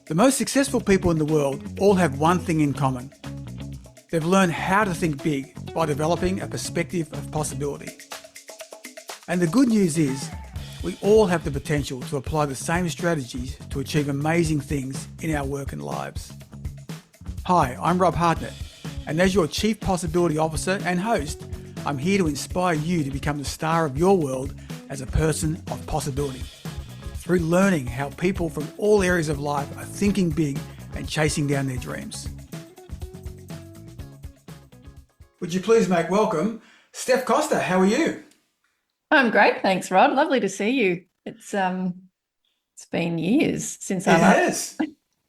The most successful people in the world all have one thing in common. They've learned how to think big by developing a perspective of possibility. And the good news is, we all have the potential to apply the same strategies to achieve amazing things in our work and lives. Hi, I'm Rob Hartnett, and as your Chief Possibility Officer and host, I'm here to inspire you to become the star of your world as a person of possibility, through learning how people from all areas of life are thinking big and chasing down their dreams. Would you please make welcome Stef Koster? How are you? I'm great, thanks, Rod. Lovely to see you. It's been years since I last.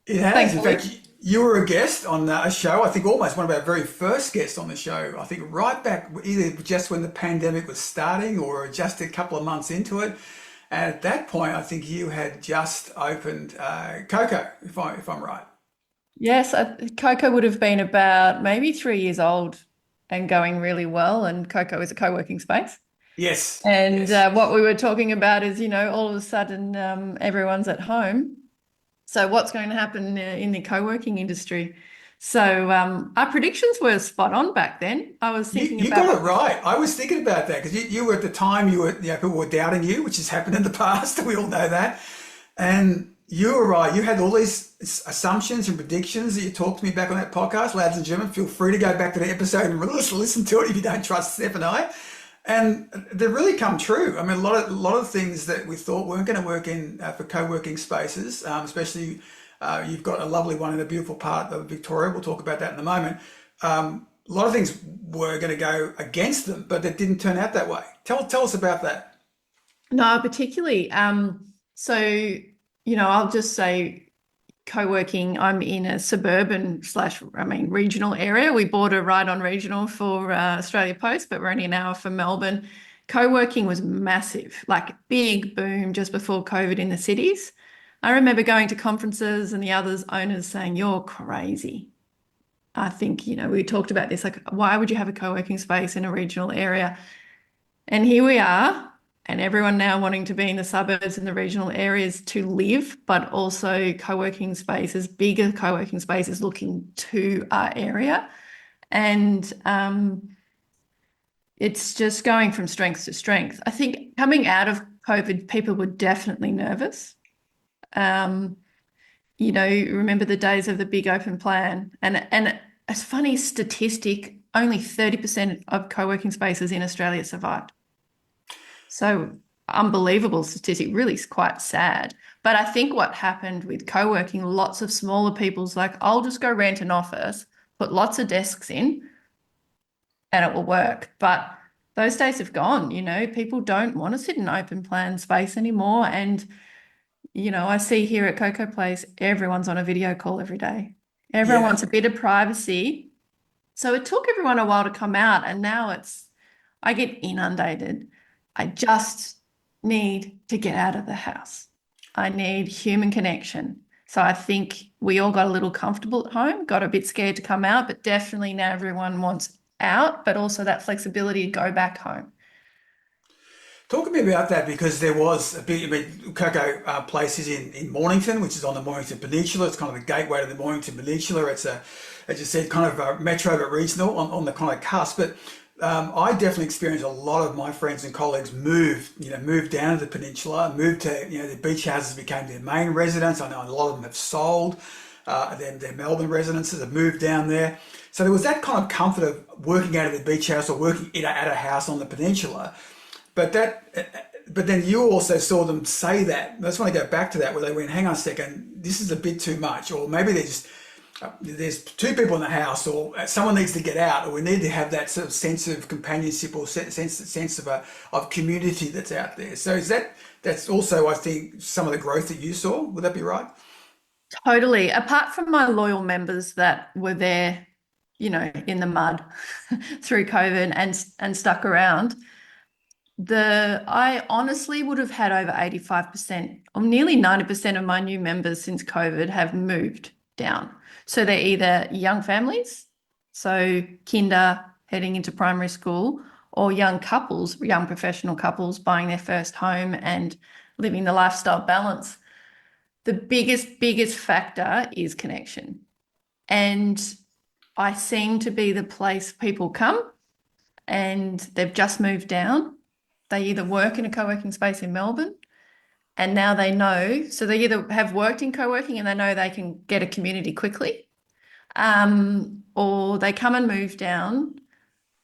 It has. Thanks. In fact, you were a guest on a show, I think almost one of our very first guests on the show, I think right back either just when the pandemic was starting or just a couple of months into it. And at that point, I think you had just opened CoCo, if I'm right. Yes, CoCo would have been about maybe 3 years old and going really well. And CoCo is a co-working space. Yes. And yes. what we were talking about is, all of a sudden everyone's at home. So what's going to happen in the co-working industry? So our predictions were spot on back then. I was thinking you got it right. I was thinking about that because you were at the time, people were doubting you, which has happened in the past. We all know that. And you were right. You had all these assumptions and predictions that you talked to me back on that podcast. Lads and gentlemen, feel free to go back to the episode and listen to it if you don't trust Steph and I. And they really come true. I mean, a lot of things that we thought weren't going to work in for co-working spaces, especially you've got a lovely one in a beautiful part of Victoria. We'll talk about that in a moment. A lot of things were going to go against them, but it didn't turn out that way. Tell us about that. No, particularly. I'll just say co-working, I'm in a suburban / regional area. We border right on regional for Australia Post, but we're only an hour from Melbourne. Co-working was massive, like big boom just before COVID in the cities. I remember going to conferences and the owners saying, "You're crazy." I think, we talked about this, like, why would you have a co-working space in a regional area? And here we are. And everyone now wanting to be in the suburbs and the regional areas to live, but also co-working spaces, bigger co-working spaces looking to our area. And it's just going from strength to strength. I think coming out of COVID, people were definitely nervous. Remember the days of the big open plan. And a funny statistic, only 30% of co-working spaces in Australia survived. So unbelievable statistic, really quite sad. But I think what happened with co-working, lots of smaller people's like, I'll just go rent an office, put lots of desks in, and it will work. But those days have gone, people don't want to sit in open plan space anymore. And, I see here at CoCo Place, everyone's on a video call every day. Everyone wants a bit of privacy. So it took everyone a while to come out, and now I get inundated. I just need to get out of the house. I need human connection. So I think we all got a little comfortable at home, got a bit scared to come out, but definitely now everyone wants out, but also that flexibility to go back home. Talk to me about that, because there was a big, CoCo Place is in Mornington, which is on the Mornington Peninsula. It's kind of the gateway to the Mornington Peninsula. It's as you said, kind of a metro but regional on the kind of cusp. But I definitely experienced a lot of my friends and colleagues moved down to the peninsula, moved to, the beach houses became their main residence. I know a lot of them have sold their Melbourne residences, have moved down there. So there was that kind of comfort of working out of the beach house or working at a house on the peninsula. But then you also saw them say that. I just want to go back to that, where they went, hang on a second, this is a bit too much, or maybe there's two people in the house, or someone needs to get out, or we need to have that sort of sense of companionship or sense of community that's out there. So that's also, I think, some of the growth that you saw. Would that be right? Totally. Apart from my loyal members that were there, in the mud through COVID and stuck around, I honestly would have had over 85% or nearly 90% of my new members since COVID have moved down. So they're either young families, so kinder heading into primary school, or young couples, young professional couples buying their first home and living the lifestyle balance. the biggest factor is connection. And I seem to be the place people come and they've just moved down. They either work in a co-working space in Melbourne and now they know, so they either have worked in co-working and they know they can get a community quickly, or they come and move down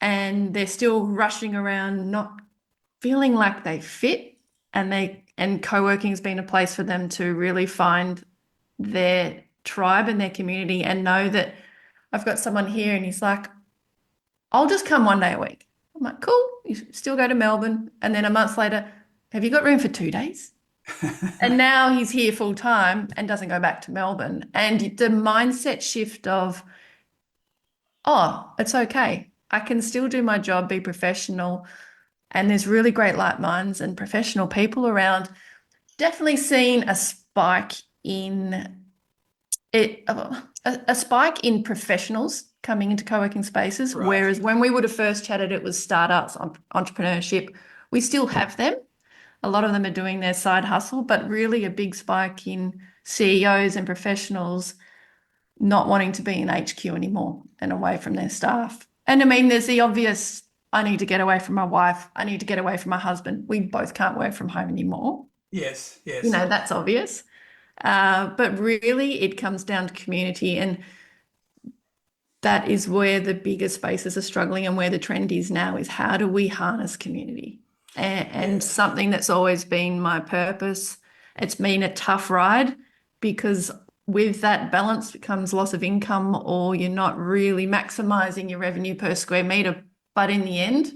and they're still rushing around, not feeling like they fit, and co-working has been a place for them to really find their tribe and their community and know that I've got someone here and he's like, I'll just come 1 day a week. I'm like, cool, you still go to Melbourne. And then a month later, have you got room for 2 days? And now he's here full time and doesn't go back to Melbourne. And the mindset shift of, oh, it's okay. I can still do my job, be professional. And there's really great like minds and professional people around. Definitely seen a spike in it, a spike in professionals coming into co-working spaces, Right. whereas when we would have first chatted, it was startups, entrepreneurship. We still have them. A lot of them are doing their side hustle, but really a big spike in CEOs and professionals not wanting to be in HQ anymore and away from their staff. And I mean, there's the obvious, I need to get away from my wife. I need to get away from my husband. We both can't work from home anymore. Yes, You yes. know, that's obvious. But really, it comes down to community. And that is where the bigger spaces are struggling and where the trend is now is how do we harness community? And something that's always been my purpose. It's been a tough ride because with that balance comes loss of income or you're not really maximizing your revenue per square meter. But in the end,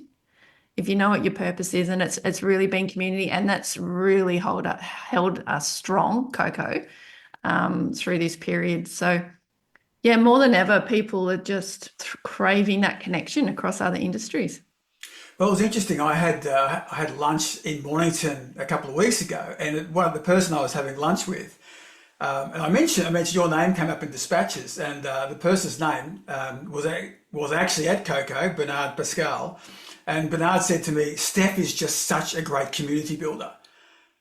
if you know what your purpose is, and it's really been community, and that's really held us strong, CoCo, through this period. So yeah, more than ever, people are just craving that connection across other industries. Well, it was interesting. I had lunch in Mornington a couple of weeks ago, and one of the person I was having lunch with, and I mentioned your name came up in dispatches, and the person's name was actually at CoCo, Bernard Pascal, and Bernard said to me, "Steph is just such a great community builder."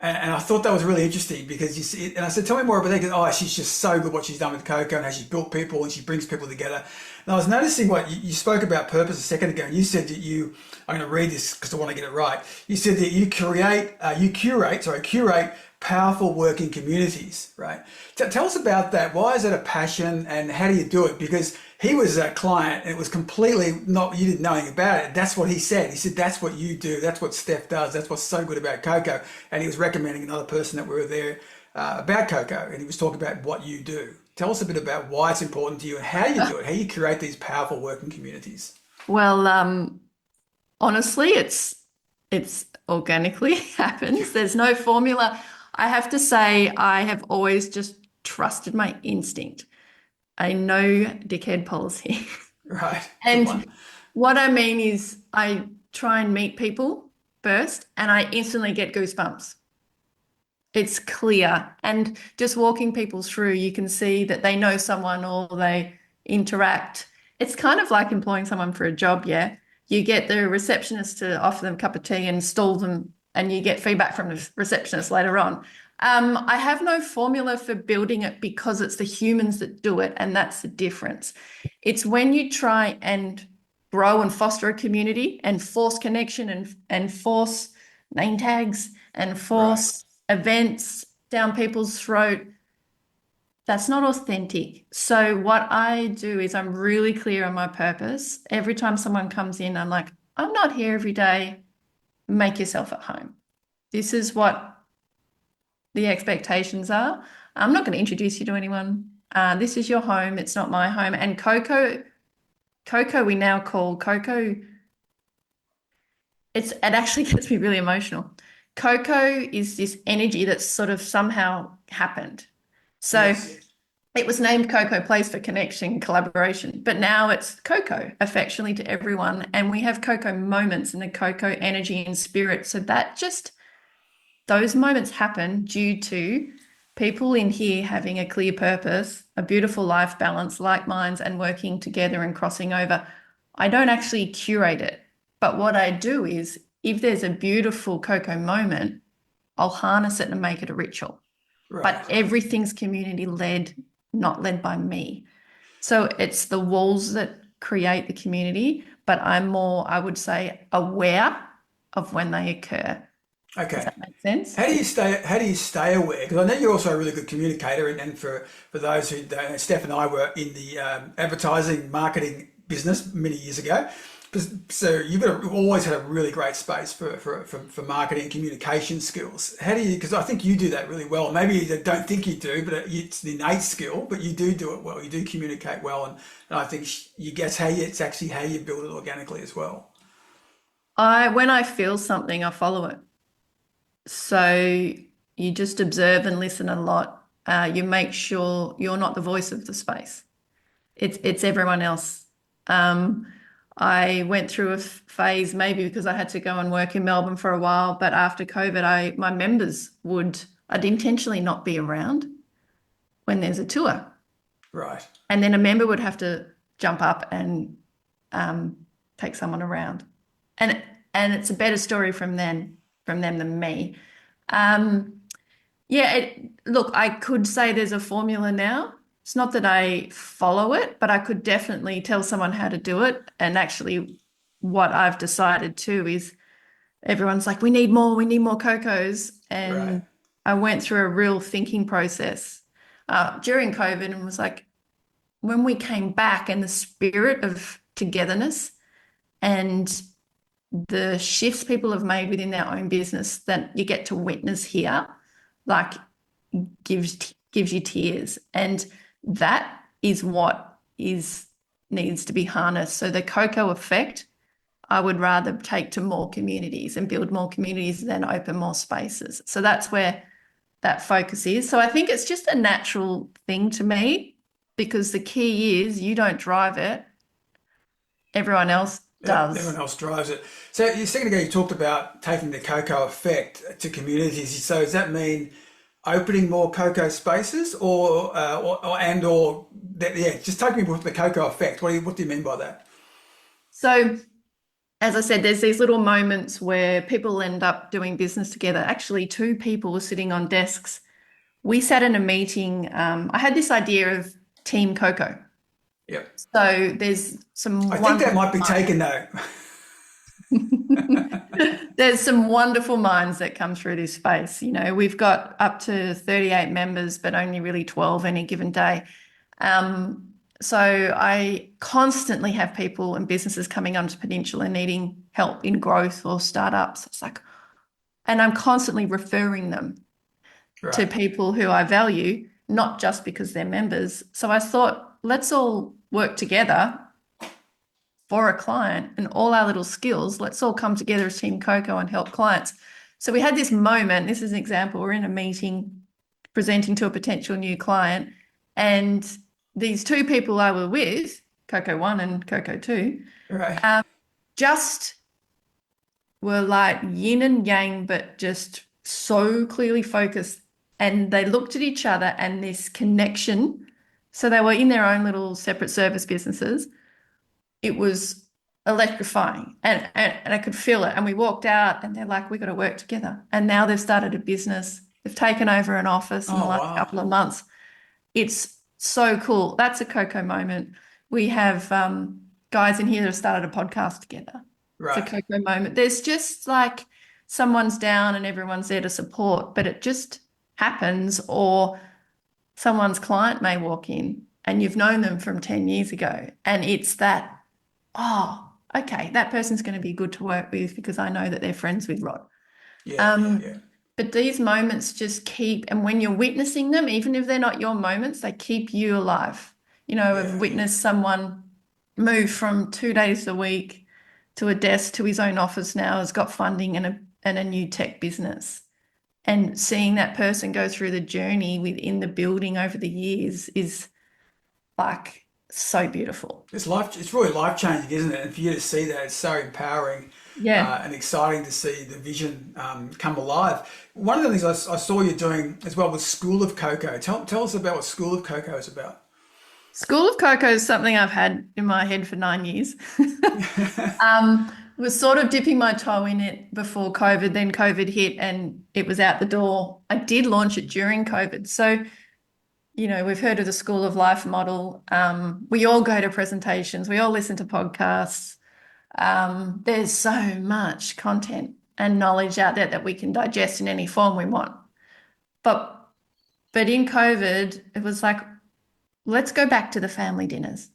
And I thought that was really interesting because you see, and I said, tell me more about that. Because, oh, she's just so good what she's done with CoCo and how she's built people and she brings people together. And I was noticing what you spoke about purpose a second ago. And you said that I'm going to read this because I want to get it right. You said that you curate powerful working communities, right? Tell us about that. Why is that a passion and how do you do it? Because he was a client and it was completely not, you didn't know anything about it. That's what he said. He said, that's what you do. That's what Steph does. That's what's so good about CoCo. And he was recommending another person that we were there about CoCo. And he was talking about what you do. Tell us a bit about why it's important to you and how you do it, how you create these powerful working communities. Well, honestly, it's organically happens. There's no formula. I have to say, I have always just trusted my instinct. I know dickhead policy. Right. Good And one. what I mean is I try and meet people first and I instantly get goosebumps. It's clear. And just walking people through, you can see that they know someone or they interact. It's kind of like employing someone for a job, yeah. You get the receptionist to offer them a cup of tea and stall them, and you get feedback from the receptionist later on. I have no formula for building it because it's the humans that do it, and that's the difference. It's when you try and grow and foster a community and force connection and force name tags and Right. force events down people's throat. That's not authentic. So what I do is I'm really clear on my purpose. Every time someone comes in, I'm like, I'm not here every day. Make yourself at home. This is what the expectations are. I'm not going to introduce you to anyone. This is your home. It's not my home. And CoCo, we now call CoCo. It actually gets me really emotional. CoCo is this energy that's sort of somehow happened. So Yes. it was named CoCo Place for connection, collaboration, but now it's CoCo affectionately to everyone. And we have CoCo moments and the CoCo energy and spirit. So those moments happen due to people in here having a clear purpose, a beautiful life balance, like minds, and working together and crossing over. I don't actually curate it, but what I do is if there's a beautiful CoCo moment, I'll harness it and make it a ritual. Right. but everything's community led, not led by me. So it's the walls that create the community, but I'm more, I would say, aware of when they occur. Does Okay. that make sense? How do you stay? How do you stay aware? Because I know you're also a really good communicator, and for those who don't, know, Steph and I were in the advertising marketing business many years ago. So you've always had a really great space for marketing and communication skills. How do you? Because I think you do that really well. Maybe you don't think you do, but it's an innate skill. But you do it well. You do communicate well, and I think you guess it's actually how you build it organically as well. When I feel something, I follow it. So you just observe and listen a lot. You make sure you're not the voice of the space. It's everyone else. Um, I went through a phase, maybe because I had to go and work in Melbourne for a while, but after COVID, my members I'd intentionally not be around when there's a tour. Right. And then a member would have to jump up and take someone around. And it's a better story from them than me. Um, yeah, look, I could say there's a formula now. It's not that I follow it, but I could definitely tell someone how to do it. And actually, what I've decided too is everyone's like, we need more CoCos. Right. And I went through a real thinking process during COVID and was like, when we came back and the spirit of togetherness and the shifts people have made within their own business that you get to witness here, like gives you tears. And that is what needs to be harnessed. So the CoCo effect, I would rather take to more communities and build more communities than open more spaces. So that's where that focus is. So I think it's just a natural thing to me because the key is you don't drive it, everyone else Yep, does. everyone else drives it. So a second ago, you talked about taking the CoCo effect to communities. So does that mean opening more CoCo spaces, yeah? Just take me with the CoCo effect. What do you mean by that? So as I said, there's these little moments where people end up doing business together. Actually, two people were sitting on desks. We sat in a meeting. I had this idea of Team CoCo. Yep. So there's some I think that wonderful might be taken though. there's some wonderful minds that come through this space. You know, we've got up to 38 members, but only really 12 any given day. So I constantly have people and businesses coming onto Peninsula needing help in growth or startups. It's like, and I'm constantly referring them to Right. people who I value, not just because they're members. So I thought, let's all work together for a client and all our little skills. Let's all come together as Team CoCo and help clients. So we had this moment. This is an example. We're in a meeting presenting to a potential new client, and these two people I were with, CoCo 1 and CoCo 2, Right. just were like yin and yang, but just so clearly focused. And they looked at each other and this connection. So they were in their own little separate service businesses. It was electrifying and I could feel it. And we walked out and they're like, we got to work together. And now they've started a business. They've taken over an office in the Oh last wow. couple of months. It's so cool. That's a CoCo moment. We have guys in here that have started a podcast together. It's a Right. CoCo moment. There's just like someone's down and everyone's there to support, but it just happens. Or someone's client may walk in and you've known them from 10 years ago. And it's that, oh, okay, that person's going to be good to work with because I know that they're friends with Rod. Yeah. Yeah. Um, Yeah. but these moments just keep, and when you're witnessing them, even if they're not your moments, they keep you alive. You know, I've Yeah. witnessed someone move from 2 days a week to a desk to his own office now, has got funding and a new tech business. And seeing that person go through the journey within the building over the years is like so beautiful. It's really life changing, isn't it? And for you to see that, it's so empowering Yeah. and exciting to see the vision come alive. One of the things I saw you doing as well was School of CoCo. Tell us about what School of CoCo is about. School of CoCo is something I've had in my head for 9 years. Um, was sort of dipping my toe in it before COVID, then COVID hit and it was out the door. I did launch it during COVID. So, we've heard of the School of Life model. We all go to presentations, we all listen to podcasts. There's so much content and knowledge out there that we can digest in any form we want. But in COVID, it was like, let's go back to the family dinners.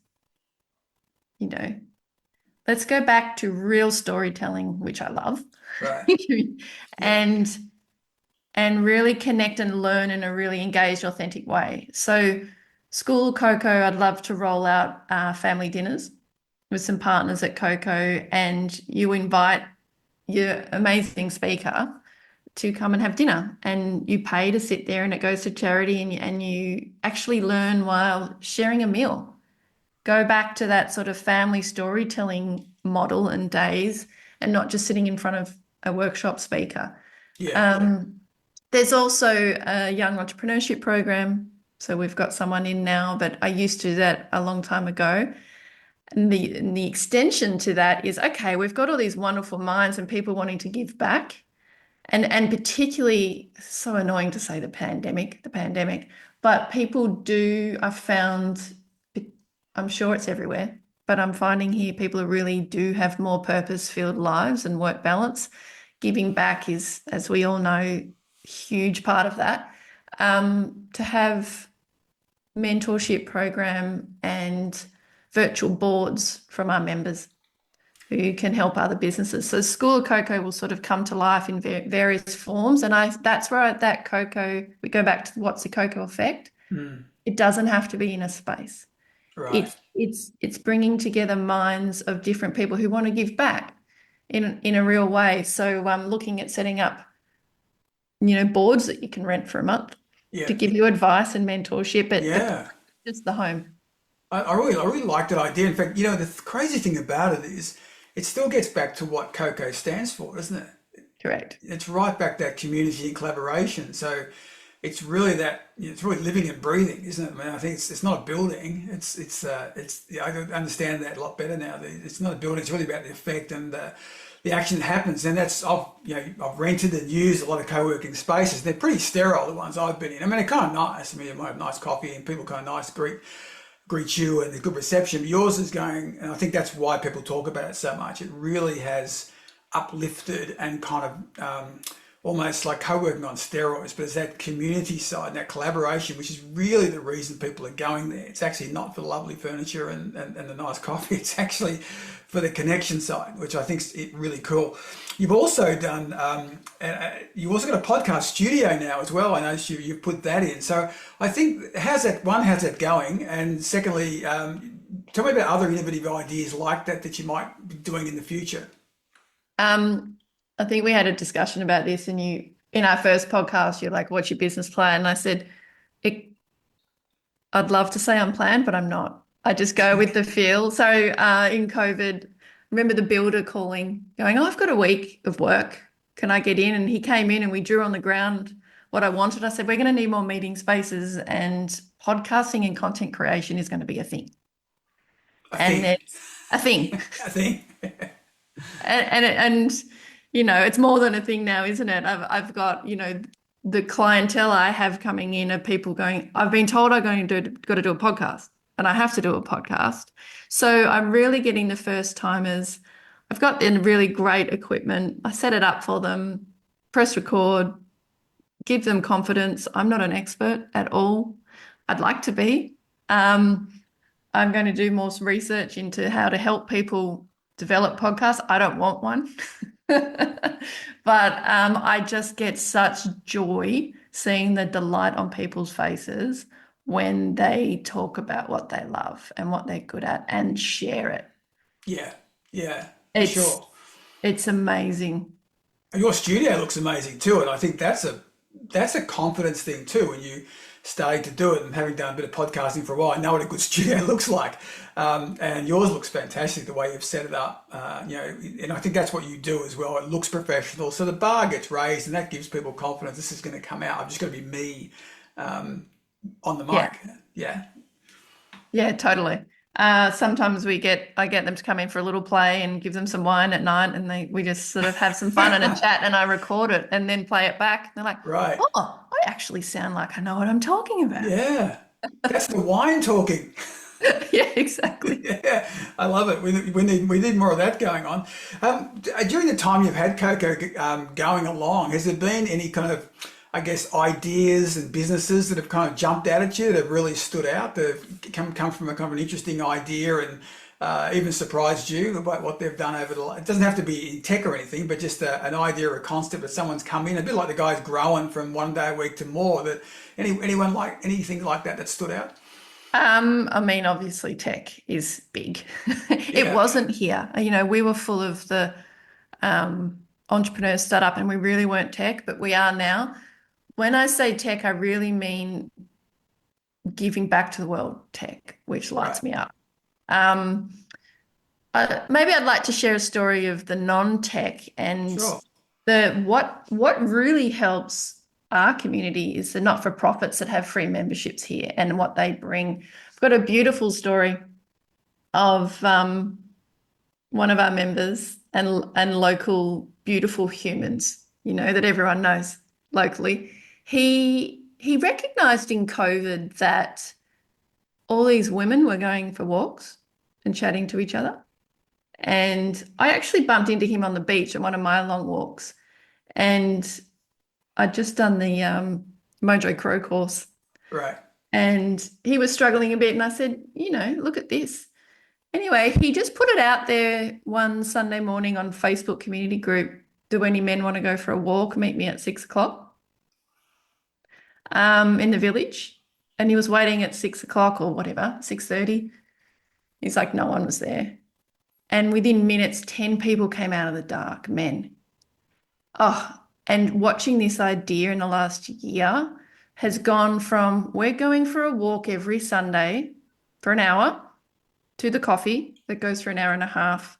Let's go back to real storytelling, which I love. Right. and really connect and learn in a really engaged, authentic way. So School CoCo, I'd love to roll out family dinners with some partners at CoCo, and you invite your amazing speaker to come and have dinner, and you pay to sit there and it goes to charity, and you actually learn while sharing a meal. Go back to that sort of family storytelling model and days, and not just sitting in front of a workshop speaker. Yeah. There's also a young entrepreneurship program. So we've got someone in now, but I used to do that a long time ago. And the extension to that is, okay, we've got all these wonderful minds and people wanting to give back. And particularly, so annoying to say the pandemic, but people do, I've found, I'm sure it's everywhere, but I'm finding here people really do have more purpose-filled lives and work balance. Giving back is, as we all know, a huge part of that. To have mentorship program and virtual boards from our members who can help other businesses. So School of CoCo will sort of come to life in various forms. And that's where that CoCo, we go back to what's the CoCo effect. It doesn't have to be in a space. Right. It's bringing together minds of different people who want to give back in a real way. So I'm looking at setting up, boards that you can rent for a month to give you advice and mentorship at just the home. I really like that idea. In fact, the crazy thing about it is it still gets back to what CoCo stands for, doesn't it? Correct. It's right back to that community and collaboration. So it's really it's really living and breathing, isn't it? I mean, I think it's not a building. I understand that a lot better now. It's not a building. It's really about the effect and the action that happens. And I've rented and used a lot of co-working spaces. They're pretty sterile, the ones I've been in. I mean, they're kind of nice. I mean, you might have nice coffee and people kind of nice, greet you, and a good reception. But yours is going, and I think that's why people talk about it so much. It really has uplifted and kind of almost like co-working on steroids, but it's that community side and that collaboration, which is really the reason people are going there. It's actually not for the lovely furniture and the nice coffee. It's actually for the connection side, which I think is really cool. You've also done, you've also got a podcast studio now as well. I noticed you've put that in. So I think, how's that going? And secondly, tell me about other innovative ideas like that you might be doing in the future. I think we had a discussion about this, and in our first podcast, you're like, what's your business plan? And I said, I'd love to say I'm planned, but I'm not. I just go with the feel. So in COVID, remember the builder calling, going, I've got a week of work. Can I get in? And he came in and we drew on the ground what I wanted. I said, we're going to need more meeting spaces, and podcasting and content creation is going to be a thing. It's a thing. I think. and it's more than a thing now, isn't it? I've got, the clientele I have coming in are people going, I've been told got to do a podcast, and I have to do a podcast. So I'm really getting the first timers. I've got the really great equipment. I set it up for them, press record, give them confidence. I'm not an expert at all. I'd like to be. I'm going to do more research into how to help people develop podcasts. I don't want one. But I just get such joy seeing the delight on people's faces when they talk about what they love and what they're good at and share it. Yeah, It's it's amazing. And your studio looks amazing too, and I think that's a confidence thing too. When you starting to do it and having done a bit of podcasting for a while, I know what a good studio looks like. And yours looks fantastic the way you've set it up. And I think that's what you do as well. It looks professional, so the bar gets raised, and that gives people confidence. This is going to come out. I'm just going to be me on the mic. Yeah. Yeah, totally. Sometimes I get them to come in for a little play and give them some wine at night, and we just sort of have some fun and a chat, and I record it and then play it back. And they're like, Right. "Oh, I actually sound like I know what I'm talking about." Yeah. That's the wine talking. Yeah, exactly. Yeah, I love it. We need more of that going on. During the time you've had Coco going along, has there been any kind of, I guess, ideas and businesses that have kind of jumped out at you that have really stood out, that have come from a kind of an interesting idea and even surprised you about what they've done over the? It doesn't have to be in tech or anything, but just an idea or a concept that someone's come in, a bit like the guys growing from one day a week to more. That anyone like anything like that stood out? I mean, obviously tech is big. It Yeah, wasn't here. We were full of the entrepreneurs startup and we really weren't tech, but we are now. When I say tech, I really mean giving back to the world tech, which right. lights me up. Um, Maybe I'd like to share a story of the non-tech and Sure. the what really helps our community is the not-for-profits that have free memberships here and what they bring. I've got a beautiful story of one of our members and local beautiful humans, that everyone knows locally. He recognized in COVID that all these women were going for walks and chatting to each other. And I actually bumped into him on the beach on one of my long walks. And I'd just done the Mojo Crow course. Right. And he was struggling a bit. And I said, look at this. Anyway, he just put it out there one Sunday morning on Facebook community group. Do any men want to go for a walk? Meet me at 6 o'clock in the village. And he was waiting at 6 o'clock or whatever, 6:30. He's like, no one was there. And within minutes, 10 people came out of the dark, men. Oh, and watching this idea in the last year has gone from we're going for a walk every Sunday for an hour to the coffee that goes for an hour and a half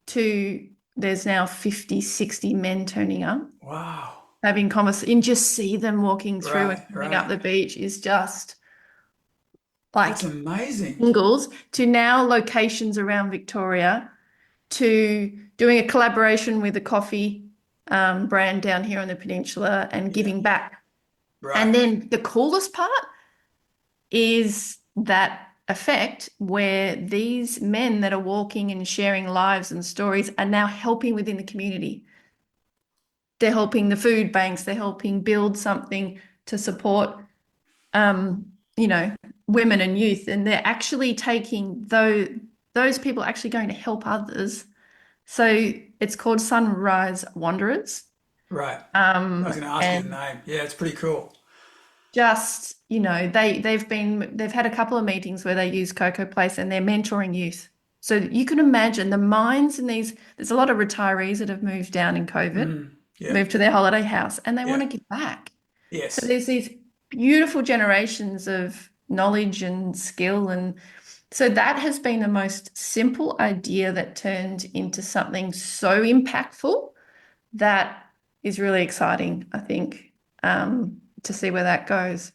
to there's now 50, 60 men turning up, Wow. having conversation. And just see them walking through and Right. coming up Right. the beach is just like That's amazing. singles to now locations around Victoria to doing a collaboration with a coffee brand down here on the peninsula and Yeah. giving back. Right. And then the coolest part is that effect where these men that are walking and sharing lives and stories are now helping within the community. They're helping the food banks, they're helping build something to support you know, women and youth, and they're actually taking those people are actually going to help others. So it's called Sunrise Wanderers. Right. I was going to ask you the And name. Yeah, it's pretty cool. just, they've had a couple of meetings where they use CoCo Place and they're mentoring youth. So you can imagine the minds in there's a lot of retirees that have moved down in COVID, Yeah. moved to their holiday house, and they want Yeah. to give back. So Yes. there's these beautiful generations of knowledge and skill. And so that has been the most simple idea that turned into something so impactful that is really exciting, I think, to see where that goes.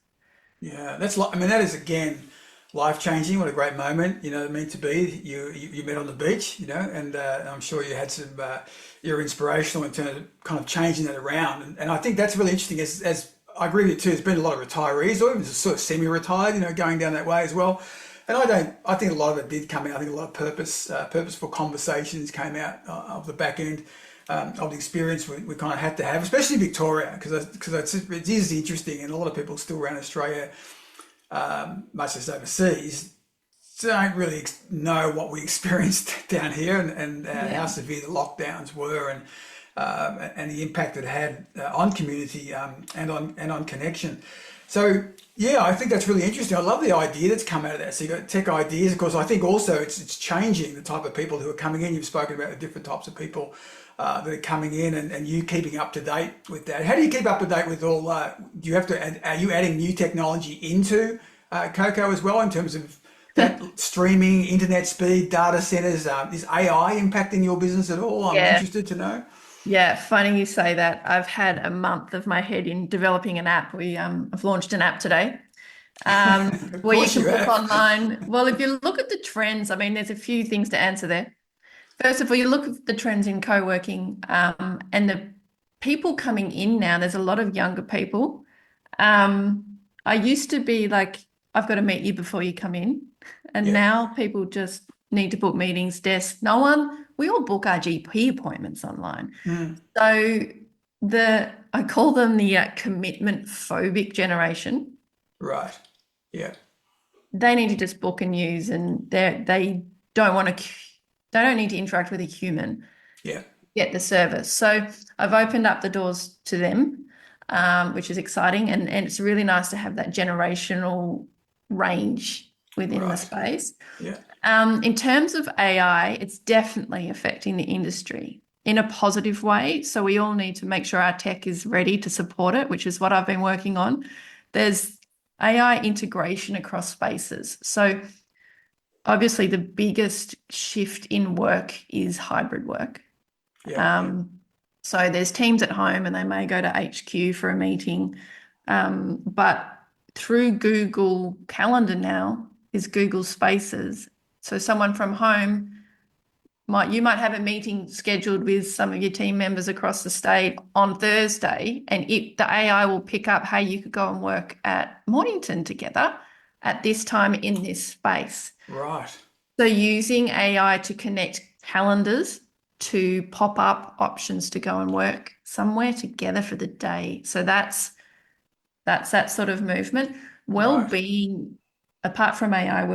Yeah. That's like. I mean, that is again life changing. What a great moment. Meant to be. You met on the beach. And I'm sure you had some. You're inspirational in terms of kind of changing that around. And I think that's really interesting. As I agree with you too. There's been a lot of retirees, or even just sort of semi-retired, going down that way as well. And I don't. I think a lot of it did come out. I think a lot of purposeful conversations came out of the back end of the experience we kind of had to have, especially in Victoria, because it is interesting, and a lot of people still around Australia, much as overseas, don't really know what we experienced down here and how Yeah. severe the lockdowns were and the impact it had on community and on connection. So yeah, I think that's really interesting. I love the idea that's come out of that. So you got tech ideas, of course. I think also it's changing the type of people who are coming in. You've spoken about the different types of people that are coming in, and you keeping up to date with that. How do you keep up to date with all? Do you have to? Are you adding new technology into CoCo as well in terms of that streaming, internet speed, data centers? Is AI impacting your business at all? I'm Yeah. interested to know. Yeah, funny you say that. I've had a month of my head in developing an app. I've launched an app today. Of where you course can you book have. online. Well, if you look at the trends, I mean, there's a few things to answer there. First of all, you look at the trends in co-working, and the people coming in now, there's a lot of younger people. I used to be like, I've got to meet you before you come in. And Yeah. now people just need to book meetings, desks. We all book our GP appointments online. Mm, So I call them the commitment phobic generation. right. Yeah. They need to just book and use, and they don't want to, they don't need to interact with a human, Yeah. get the service. So I've opened up the doors to them, which is exciting. And it's really nice to have that generational range within the Right. space. Yeah. In terms of AI, it's definitely affecting the industry in a positive way. So we all need to make sure our tech is ready to support it, which is what I've been working on. There's AI integration across spaces. So obviously the biggest shift in work is hybrid work. Yeah. So there's teams at home and they may go to HQ for a meeting. But through Google Calendar now is Google Spaces. So someone from home you might have a meeting scheduled with some of your team members across the state on Thursday, and the AI will pick up, hey, you could go and work at Mornington together at this time in this space. Right. So using AI to connect calendars to pop up options to go and work somewhere together for the day. So that's that sort of movement. Right. Well-being, apart from AI,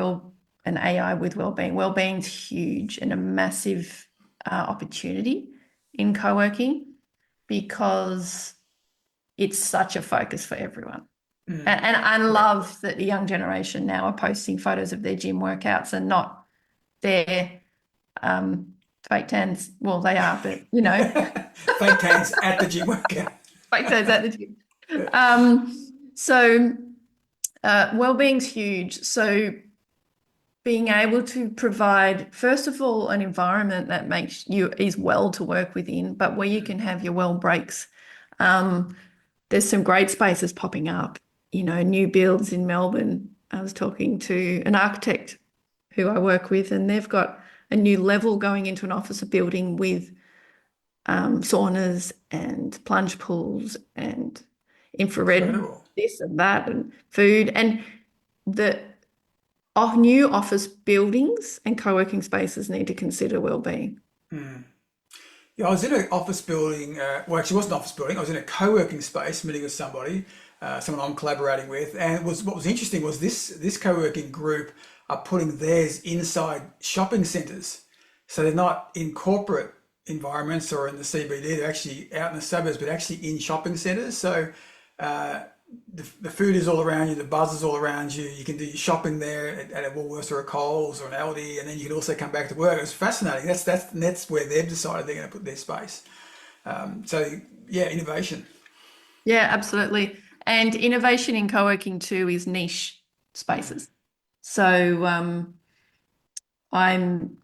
and AI with well-being's huge and a massive opportunity in co-working because it's such a focus for everyone. Mm, And I yeah. love that the young generation now are posting photos of their gym workouts and not their fake tans. Well, they are, but Fake tans at the gym workout. fake tans at the gym. Yeah. So well-being's huge. So being able to provide, first of all, an environment that makes you is well to work within, but where you can have your well breaks. There's some great spaces popping up, new builds in Melbourne. I was talking to an architect who I work with, and they've got a new level going into an office building with saunas and plunge pools and infrared Incredible. this and that and food. And the new office buildings and co-working spaces need to consider well-being. Mm. Yeah, I was in an office building. Well, actually, it wasn't an office building. I was in a co-working space, meeting with somebody, someone I'm collaborating with. And what was interesting was this co-working group are putting theirs inside shopping centres. So they're not in corporate environments or in the CBD. They're actually out in the suburbs, but actually in shopping centres. So uh, the food is all around you, the buzz is all around you. You can do your shopping there at a Woolworths or a Coles or an Aldi, and then you can also come back to work. It was fascinating. That's where they've decided they're going to put their space. So yeah, innovation. Yeah, absolutely. And innovation in co-working too is niche spaces. So I'm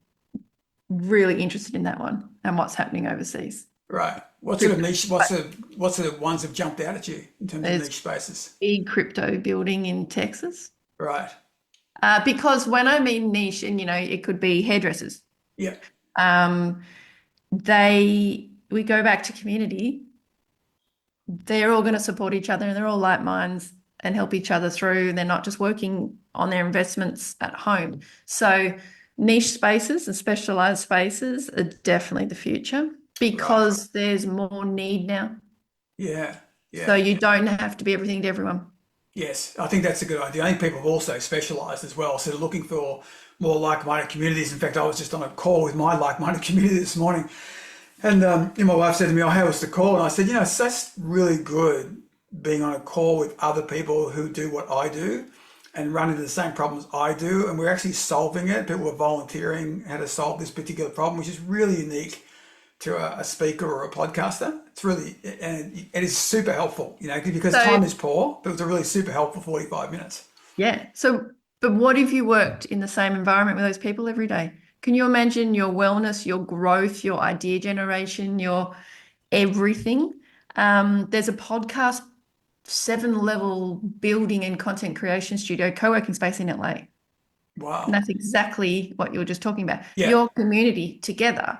really interested in that one and what's happening overseas. Right. What sort of Crypto. niche? What sort of ones have jumped out at you in terms of There's niche spaces? big crypto building in Texas. Right. Because when I mean niche, and it could be hairdressers. Yeah. Um, we go back to community. They're all going to support each other and they're all like minds and help each other through. They're not just working on their investments at home. So niche spaces and specialized spaces are definitely the future Right. because there's more need now. Yeah. So Yeah. you don't have to be everything to everyone. Yes, I think that's a good idea. I think people have also specialised as well. So they're looking for more like-minded communities. In fact, I was just on a call with my like-minded community this morning, and my wife said to me, "Oh, how was the call?" And I said, it's just really good being on a call with other people who do what I do and run into the same problems I do, and we're actually solving it. People are volunteering how to solve this particular problem, which is really unique to a speaker or a podcaster. It's really, and it is super helpful, because So time is poor, but it was a really super helpful 45 minutes. yeah. So, but what if you worked in the same environment with those people every day? Can you imagine your wellness, your growth, your idea generation, your everything? There's a podcast 7-level building and content creation studio, co-working space in LA. And Wow. that's exactly what you were just talking about. Yeah. Your community together,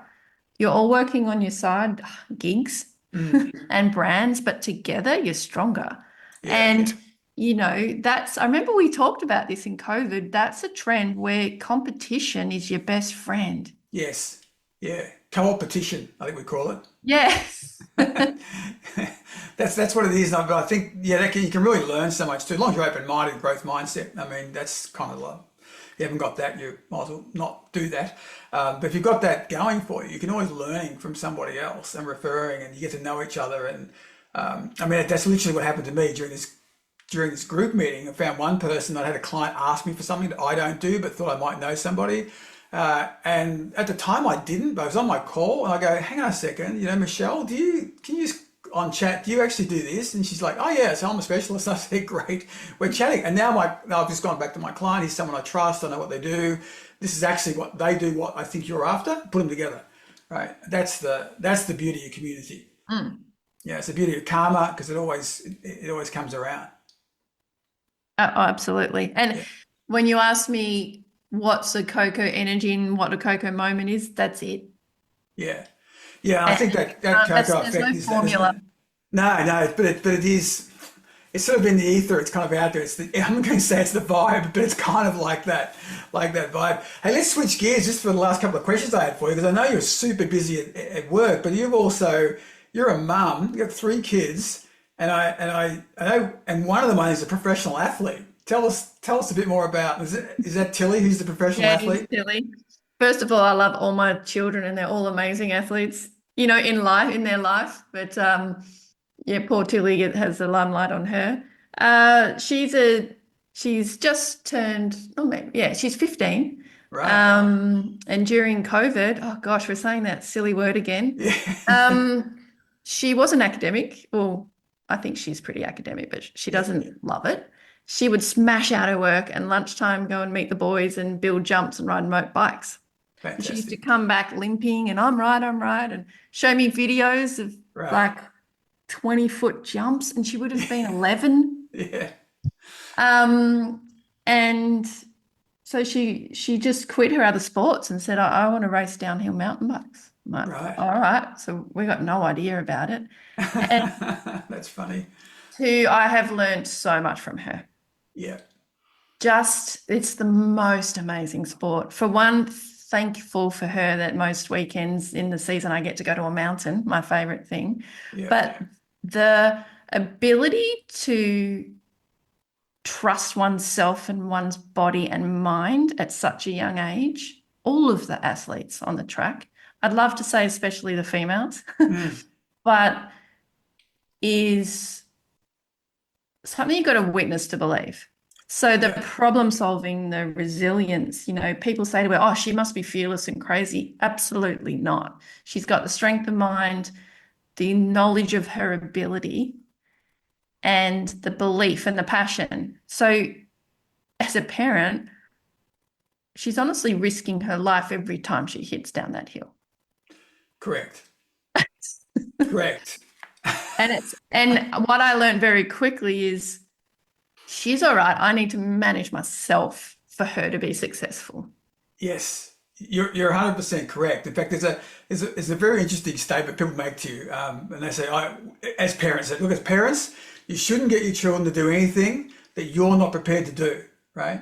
you're all working on your side gigs Mm. and brands, but together you're stronger. Yeah. And, I remember we talked about this in COVID. That's a trend where competition is your best friend. Yes. Yeah. Co-opetition, I think we call it. Yes. That's what it is. But I think you can really learn so much too. As long as you're open-minded, growth mindset. I mean, that's kind of like you haven't got that, you might as well not do that. But if you've got that going for you, you can always learning from somebody else and referring, and you get to know each other. And I mean, that's literally what happened to me during this group meeting. I found one person. I had a client ask me for something that I don't do, but thought I might know somebody. And at the time I didn't, but I was on my call and I go, hang on a second, Michelle, can you just on chat, do you actually do this? And she's like, oh yeah, so I'm a specialist. I said, great, we're chatting. And now I've just gone back to my client. He's someone I trust. I know what they do. This is actually what they do, what I think you're after. Put them together, right? That's the beauty of community. Mm. Yeah, it's the beauty of karma because it always comes around. Oh, absolutely. And Yeah, when you ask me what's a CoCo energy and what a CoCo moment is, that's it. yeah, yeah. And I And think that cocoa there's no effect is that, isn't formula. it? No, but it is. It's sort of in the ether. It's kind of out there. I'm going to say it's the vibe, but it's kind of like that vibe. Hey, let's switch gears just for the last couple of questions I had for you, because I know you're super busy at work, but you're a mum. You got 3 kids, and I know, and one of them is a professional athlete. Tell us a bit more about. Is that Tilly who's the professional Yeah, he's athlete? silly. First of all, I love all my children and they're all amazing athletes, in their life. But yeah, poor Tilly has the limelight on her. She's just turned, oh maybe, yeah, she's 15. Right. And during COVID, oh gosh, we're saying that silly word again. Yeah. Um, she was an academic. Well, I think she's pretty academic, but she Yeah. doesn't love it. She would smash out her work and lunchtime go and meet the boys and build jumps and ride motorbikes. And she used to Fantastic. come back limping and I'm right, and show me videos of Right. like 20-foot jumps, and she would have been 11. Yeah. And so she just quit her other sports and said, I want to race downhill mountain bikes. I'm like, Right. all right. So we got no idea about it. And That's funny. I have learned so much from her. Yeah. It's the most amazing sport. For one, thankful for her that most weekends in the season I get to go to a mountain, my favorite thing. Yeah. But the ability to trust oneself and one's body and mind at such a young age, all of the athletes on the track, I'd love to say especially the females, Mm. but is something you've got to witness to believe. So the Yeah. problem solving, the resilience, people say to her, oh, she must be fearless and crazy. Absolutely not. She's got the strength of mind, the knowledge of her ability, and the belief and the passion. So as a parent, she's honestly risking her life every time she hits down that hill. Correct. Correct. And what I learned very quickly is she's all right. I need to manage myself for her to be successful. Yes. You're 100% correct. In fact, there's a very interesting statement people make to you, and they say, as parents, look, as parents, you shouldn't get your children to do anything that you're not prepared to do. Right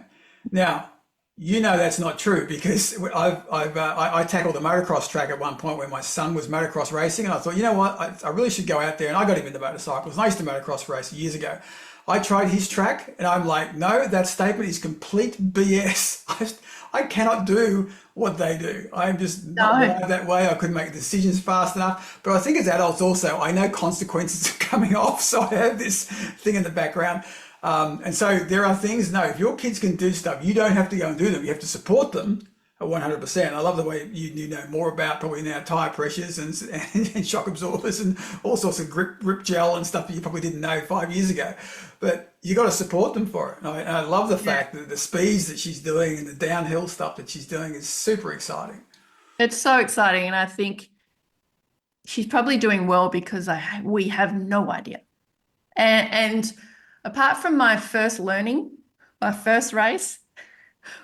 now, that's not true, because I tackled the motocross track at one point when my son was motocross racing, and I thought, you know what, I really should go out there, and I got him into motorcycles. And I used to motocross race years ago. I tried his track, and I'm like, no, that statement is complete BS. I cannot do what they do. I'm just not No. wired that way. I couldn't make decisions fast enough. But I think as adults also, I know consequences are coming off, so I have this thing in the background. And so there are things, no, if your kids can do stuff, you don't have to go and do them. You have to support them at 100%. I love the way you know more about probably now tire pressures and shock absorbers and all sorts of grip gel and stuff that you probably didn't know 5 years ago. But you got to support them for it. And I love the fact that the speeds that she's doing and the downhill stuff that she's doing is super exciting. It's so exciting. And I think she's probably doing well because we have no idea. And apart from my first race,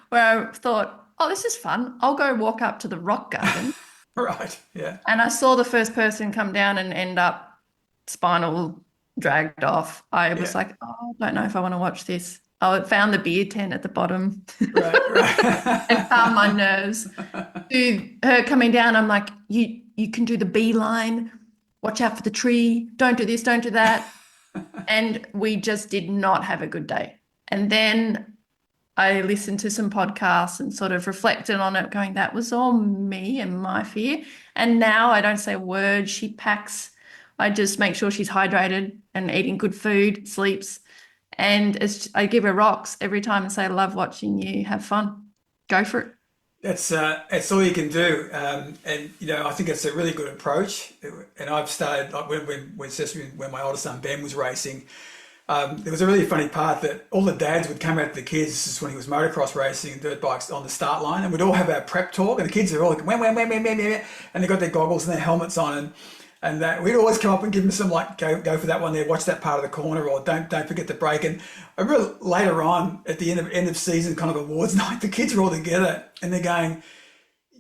where I thought, oh, this is fun. I'll go walk up to the rock garden. Right. Yeah. And I saw the first person come down and end up spinal dragged off. I was Yeah. like, oh, I don't know if I want to watch this. I found the beer tent at the bottom Right. and calmed my Right. nerves. To her coming down, I'm like, you can do the beeline. Watch out for the tree. Don't do this, don't do that. And we just did not have a good day. And then I listened to some podcasts and sort of reflected on it, going, that was all me and my fear. And now I don't say a word. She packs. I just make sure she's hydrated and eating good food, sleeps. And I give her rocks every time and say, I love watching you have fun. Go for it. That's all you can do, and I think it's a really good approach. And I've started like especially when my oldest son Ben was racing. There was a really funny part that all the dads would come out to the kids. This is when he was motocross racing and dirt bikes on the start line, and we'd all have our prep talk. And the kids are all like, wah, and they got their goggles and their helmets on, and that we'd always come up and give them some like go for that one there, watch that part of the corner, or don't forget the break. And I remember later on at the end of season kind of awards night, the kids are all together and they're going,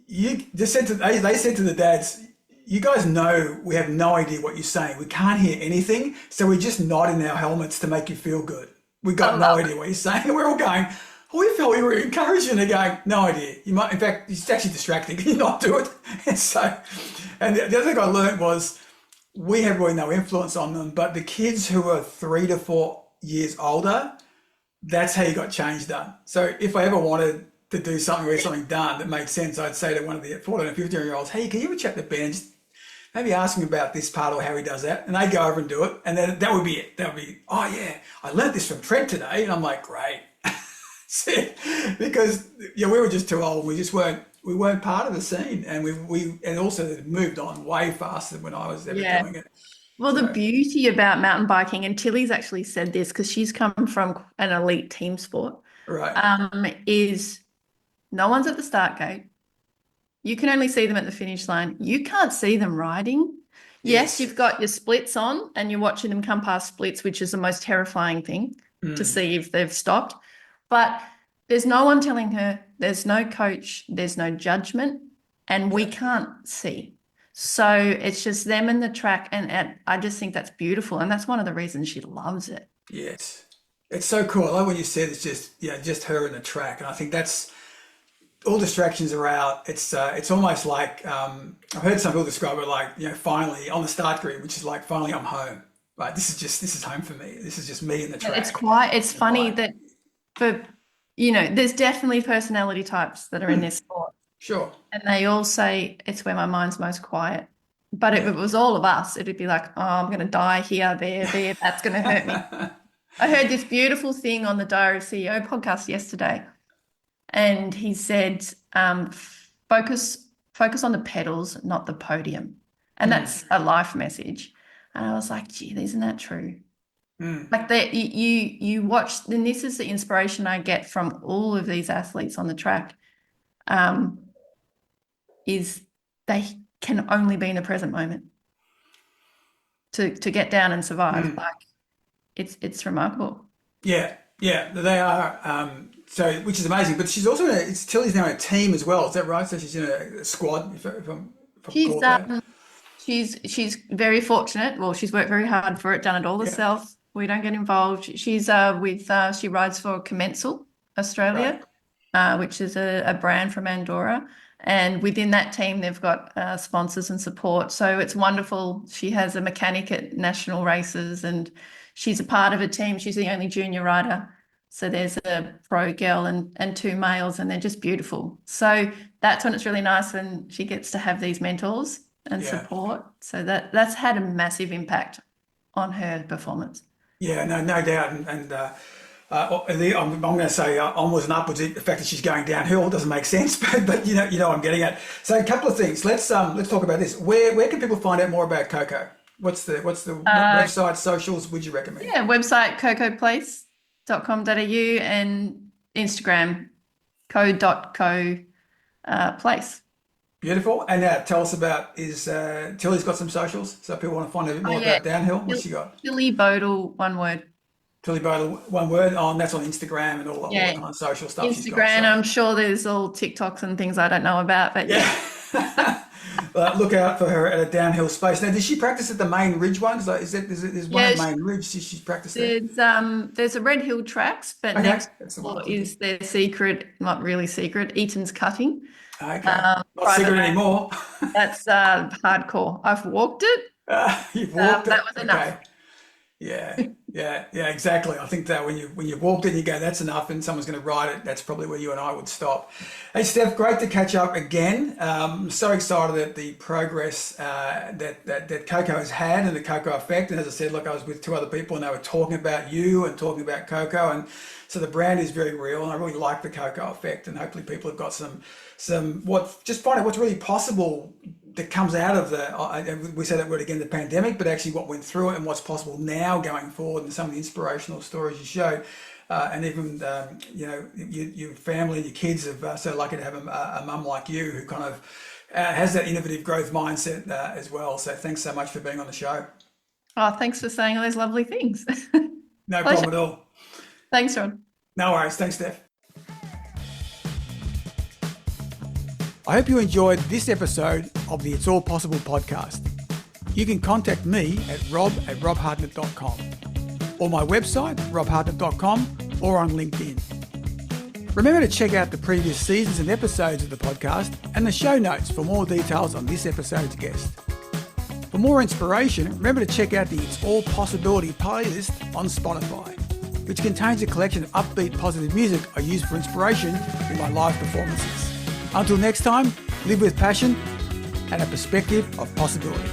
they said to the dads, you guys know we have no idea what you're saying. We can't hear anything, so we just nod in our helmets to make you feel good. We got no idea what you're saying. And we're all going, oh, we felt we were encouraging. They're going, no idea. You might, in fact, it's actually distracting. Can you not do it? And the other thing I learned was we have really no influence on them, but the kids who are 3 to 4 years older, that's how you got change done. So if I ever wanted to do something or get something done that made sense, I'd say to one of the 14 and 15-year-olds, hey, can you ever chat to Ben and just maybe ask him about this part or how he does that? And they'd go over and do it. And then that would be it. That would be, oh yeah, I learned this from Trent today. And I'm like, great. Because we were just too old. We weren't part of the scene, and and also moved on way faster than when I was ever doing it. Well, the beauty about mountain biking, and Tilly's actually said this because she's come from an elite team sport, right? Is no one's at the start gate. You can only see them at the finish line. You can't see them riding. Yes, you've got your splits on and you're watching them come past splits, which is the most terrifying thing to see if they've stopped. But there's no one telling her, there's no coach, there's no judgment, and we can't see. So it's just them and the track, and I just think that's beautiful, and that's one of the reasons she loves it. Yes, it's so cool. I like when you said it's just her and the track, and I think that's all distractions are out. It's almost like I've heard some people describe it like finally on the start grid, which is like finally I'm home. Like this is home for me. This is just me and the track. It's funny that for there's definitely personality types that are in this sport. Sure. And they all say it's where my mind's most quiet. But if it was all of us, it'd be like, oh, I'm going to die here, there, that's going to hurt me. I heard this beautiful thing on the Diary of CEO podcast yesterday. And he said, focus on the pedals, not the podium. And that's a life message. And I was like, gee, isn't that true? Like that you watch, and this is the inspiration I get from all of these athletes on the track, is they can only be in the present moment to get down and survive. Like it's remarkable. Yeah, they are. So which is amazing. But she's also Tilly's now in a team as well. Is that right? So she's in a squad. She's very fortunate. Well, she's worked very hard for it, done it all herself. We don't get involved. She's she rides for Peninsula, Australia, which is a brand from Andorra. And within that team, they've got sponsors and support. So it's wonderful. She has a mechanic at national races and she's a part of a team. She's the only junior rider. So there's a pro girl and 2 males, and they're just beautiful. So that's when it's really nice when she gets to have these mentors and support. So that's had a massive impact on her performance. Yeah, no doubt. And I'm going to say onwards and upwards. The fact that she's going downhill doesn't make sense, but you know what I'm getting at. So a couple of things. Let's talk about this. Where can people find out more about CoCo? What's the website, socials? Would you recommend? Yeah, website cocoplace.com.au and Instagram co.co place. Beautiful. And tell us about Tilly's got some socials, so people want to find out a bit Oh more yeah, about Downhill. What's she got? Tilly Bodle, one word. Tilly Boadle, one word. Oh, and that's on Instagram and all the Yeah, kind of social stuff she's got. Instagram. So I'm sure there's all TikToks and things I don't know about, but yeah. yeah. Look out for her at a Downhill space. Now, does she practice at the main ridge ones? Like, there's one Yeah, at Main Ridge. She's practiced there. there's a Red Hill Tracks, but Okay, next that's the one door I'm thinking. is their secret, not really secret, Eaton's Cutting. Okay, not Private secret lane. anymore. That's hardcore. I've walked it. You've walked it. That was enough. Okay. Yeah, exactly. I think that when you walked it, you go, that's enough, and someone's going to ride it. That's probably where you and I would stop. Hey, Steph, great to catch up again. So excited at the progress that CoCo has had and the CoCo effect. And as I said, look, I was with two other people, and they were talking about you and talking about CoCo, and so the brand is very real. And I really like the CoCo effect, and hopefully people have got some just finding what's really possible that comes out of we say that word again, the pandemic, but actually what went through it and what's possible now going forward, and some of the inspirational stories you showed. And even, your family and your kids are so lucky to have a mum like you who kind of has that innovative growth mindset as well. So thanks so much for being on the show. Oh, thanks for saying all those lovely things. No Pleasure. problem at all. Thanks, Ron. No worries. Thanks, Steph. I hope you enjoyed this episode of the It's All Possible podcast. You can contact me at rob@robhartnett.com or my website, robhartnett.com, or on LinkedIn. Remember to check out the previous seasons and episodes of the podcast and the show notes for more details on this episode's guest. For more inspiration, remember to check out the It's All Possibility playlist on Spotify, which contains a collection of upbeat, positive music I use for inspiration in my live performances. Until next time, live with passion and a perspective of possibility.